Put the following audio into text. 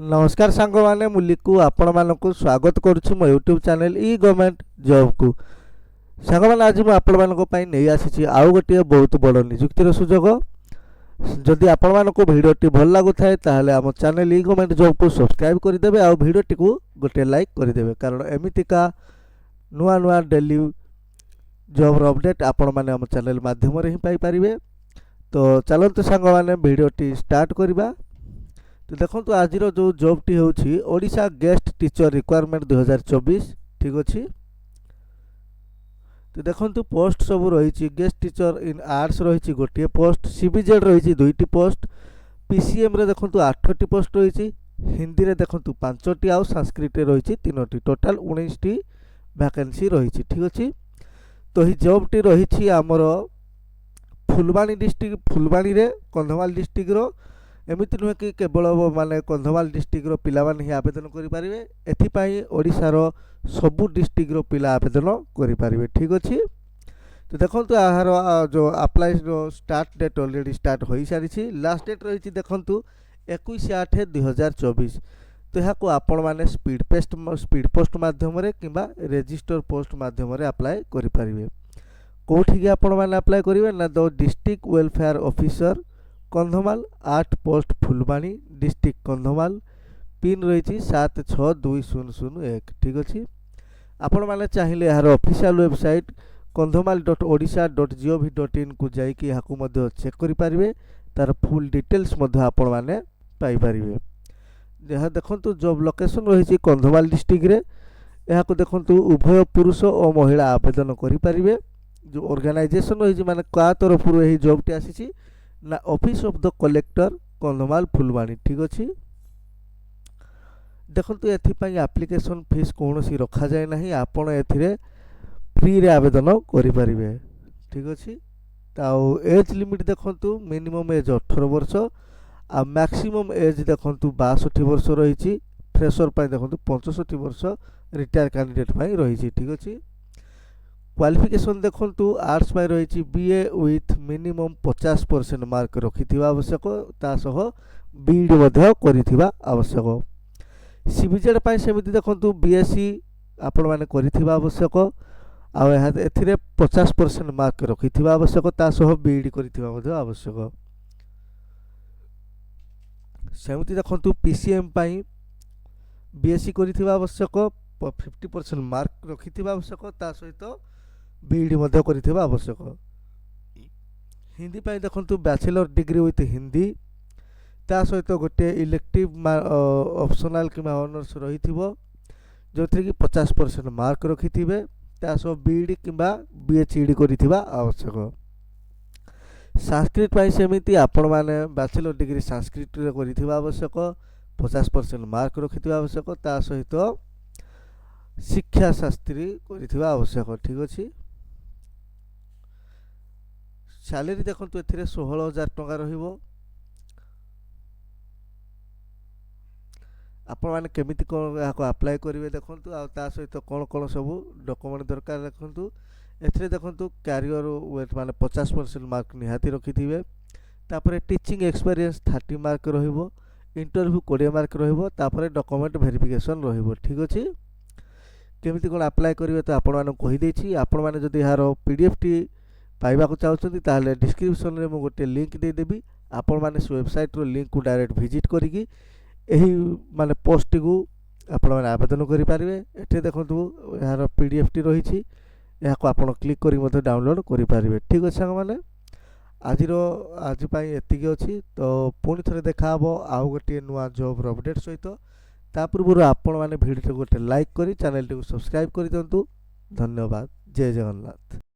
नमस्कार सांग मैंने मुलिकु आपण मानक स्वागत करुच्ची मो यूट्यूब चैनल ई गवर्नमेंट जॉब को सांग मैंने आज मुझे आपण मानक नहीं आसी आउ गोटे बहुत बड़ निजुक्तिर सुजोग जदि आपण मानक भिडटी भल लगुए ताहले आम चैनल ई गवर्नमेंट जॉब को सब्सक्राइब करदे आउ भिडटी को गोटे लाइक करदे कारण एमतीका नुआ नुआ डेली जॉब अपडेट आपण मैंने आम चैनल माध्यम ही पाइपर। तो चलते सांग मैंने भिडटी स्टार्ट करवा। तो देखो आज जो जॉबटी होची ओडिशा गेस्ट टीचर रिक्वायरमेंट 2024 ठीक अच्छे। तो देखो पोस्ट सब रही गेस्ट टीचर इन आर्ट्स रही गोटे पोस्ट, सीबीजेड रही दुईटी पोस्ट, पीसीएम रे देखो 8टी पोस्ट रही, हिंदी रे देखो 5टी आउ संस्कृत रही 3टी, टोटाल 19टी वैकेंसी रही ठीक अच्छे। तो ही जॉबटी रही आमर फुलबाणी डिस्ट्रिक्ट फुलबाणी रे कंधमाल डिस्ट्रिक्ट रो एमती नुहे कि केवल माने कंधमाल डिस्ट्रिक्ट पिला ही आवेदन करेंगे, एथिपाई ओडिशार सबू डिस्ट्रिक्ट पिला आवेदन करेंगे ठीक अच्छे। तो देखो यार जो apply start date already start हो सारी, लास्ट डेट रही देखु 21/8/2024। तो यहाँ आपण मैंने स्पीड पोस्ट मध्यम कि रजिस्टर पोस्ट मध्यम अप्लाई करेंगे। कौटी आपण मैंने अप्लाई करेंगे ना the district welfare officer Kandhamal 8 post Phulbani district Kandhamal, pin रही 762001 ठीक अच्छे। आपण मैंने चाहिए यार ऑफिशियल वेबसाइट kandhamal.odisha.gov.in को जाइए यहाँ चेक करेंगे, तार फुल डिटेल्स आपण मैंने पाइपर। यहाँ देखो जॉब लोकेशन रही कंधमाल डिस्ट्रिक्ट रे, यहाँ को देखो उभय पुरुष और महिला आवेदन करेंगे। जो ऑर्गेनाइजेशन रही माने क्या तरफ यही जॉबटी आसी ना office of the collector Kandhamal Phulbani ठीक अच्छे। देखो एथिपाई एप्लिकेशन फीस कौन सी रखा जाए ना, आपण ए फ्री रे आवेदन करेंगे ठीक अच्छे। तो एज लिमिट देखो मिनिमम एज 18 वर्ष आ मैक्सिमम एज देखो 62 वर्ष रही, फ्रेशर पाई देखो 65 वर्ष, रिटायर कैंडिडेट पाई रही ठीक अच्छे। क्वालिफिकेशन देखो आर्ट्स में रही बीए विथ मिनिमम 50% मार्क रखि आवश्यक, तासह बीईडी कर आवश्यक। सीबीजेड पाई सेमती देखो बीएससी आपण मैंने कर आवश्यक, आउ 50% मार्क रखि आवश्यक, तासह बीईडी कर आवश्यक। सेमती देखो पीसीएम पाई बीएससी कर आवश्यक, 50% मार्क रखि आवश्यक, ता सहित बीईडी कर आवश्यक। हिंदी पाई देखो बैचलर डिग्री विथ हिंदी, ता सहित गोटे इलेक्टिव ऑप्शनल कि ऑनर्स रही जो थी कि 50% मार्क रखिथे, तासह बीईडी कि बीएचईडी कर आवश्यक। संस्कृत पाई सेमती आपण मैंने बैचलर डिग्री संस्कृत कर आवश्यक, 50% मार्क रखि आवश्यक, ता सहित शिक्षा शास्त्री कर आवश्यक ठीक अच्छे। सैलरी देखो ए 16,000 टंका रहिबो। आपण मैंने केमिति कौन यहाँ अप्लाई करेंगे देखो, आ सहित कौन कौन सब डॉक्यूमेंट दरकार देखो। एथिरे देखो कैरियर वेट माने 50% मार्क निहाती रखिथिबे, तापरे टीचिंग एक्सपीरियंस 30 मार्क रहिबो, इंटरव्यू 20 मार्क रहिबो, तापरे डॉक्यूमेंट वेरिफिकेशन रहिबो ठीक अच्छे। केमिति कौन अप्लाई करेंगे तो आपण मैंने कहीदेछि। आपण मैंने जदि यार पीडीएफ टी पाइबाकु चाहउछन्ती ताहले डिस्क्रिप्शन रे मु गोटे लिंक दे देबी, आपण मैंने से वेबसाइट रो लिंक को डायरेक्ट विजिट करिकि एही माने पोस्ट को आपण मैंने आवेदन करि पारिबे। एठे देखंतु यार पीडीएफ टी रहिछि, यहाँ को आपण क्लिक करी मते डाउनलोड करि पारिबे ठीक अछि। संग माने आज पाई एतिकी अछि। तो पुणी थरे देखा हबो आउ गोटे नुआ जॉब अपडेट सहित। ता पूर्व आपण मैंने भिडियो गोटे लाइक करी चैनल टी को सब्सक्राइब कर दिंतु। धन्यवाद। जय जगन्नाथ।